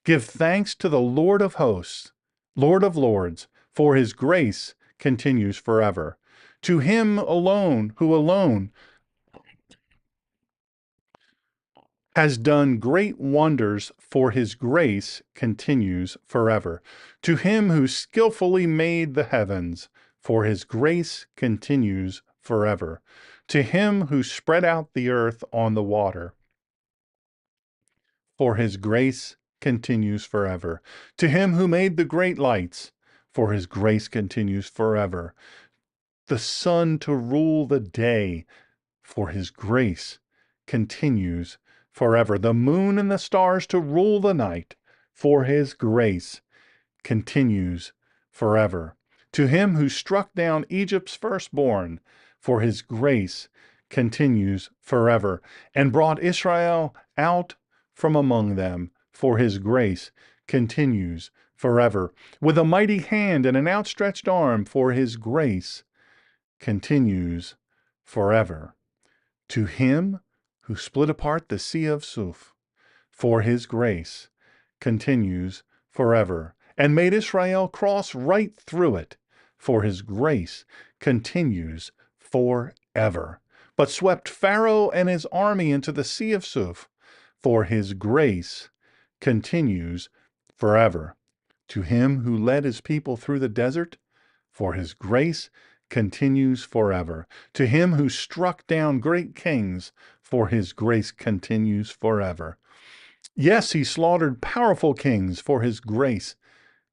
A: Give thanks to the Lord of hosts, Lord of lords, for his grace continues forever. To him alone, who alone has done great wonders, for his grace continues forever. To him who skillfully made the heavens, for his grace continues forever. To him who spread out the earth on the water, for his grace continues forever. To him who made the great lights, for his grace continues forever. The sun to rule the day, for his grace continues forever. The moon and the stars to rule the night, for his grace continues forever. To him who struck down Egypt's firstborn, for his grace continues forever, and brought Israel out from among them, for his grace continues forever. With a mighty hand and an outstretched arm, for his grace continues forever. To him who split apart the sea of Suf, for his grace continues forever, and made Israel cross right through it, for his grace continues forever, but swept Pharaoh and his army into the sea of Suf, for his grace continues forever. To him who led his people through the desert, for his grace continues forever. To him who struck down great kings, for his grace continues forever. Yes, he slaughtered powerful kings, for his grace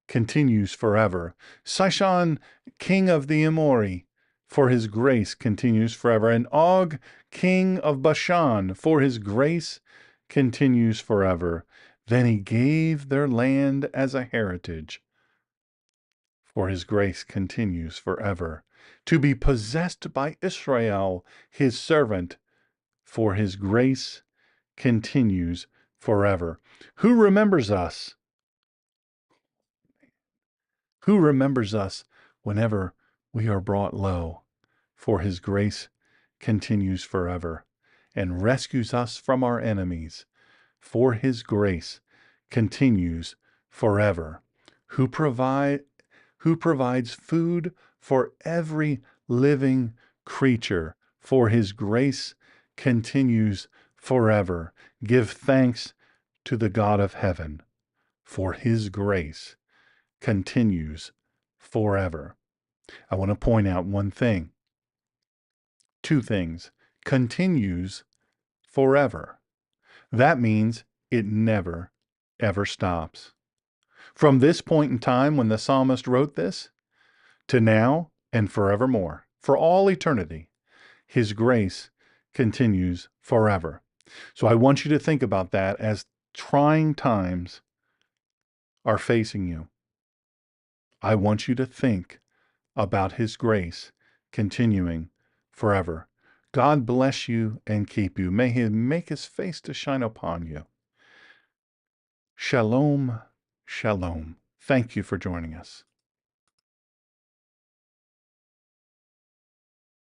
A: continues forever. Sihon, king of the Amori, for his grace continues forever. And Og, king of Bashan, for his grace continues forever. Then he gave their land as a heritage, for his grace continues forever. To be possessed by Israel, his servant, for his grace continues forever. Who remembers us? Who remembers us whenever we are brought low? For his grace continues forever, and rescues us from our enemies. For his grace continues forever. Who provides food for every living creature. For his grace continues forever. Give thanks to the God of heaven, for his grace continues forever. I want to point out one thing. Two things. Continues forever. That means it never, ever stops. From this point in time when the psalmist wrote this, to now and forevermore, for all eternity, his grace continues forever. So I want you to think about that as trying times are facing you. I want you to think about his grace continuing forever. God bless you and keep you. May he make his face to shine upon you. Shalom, shalom. Thank you for joining us.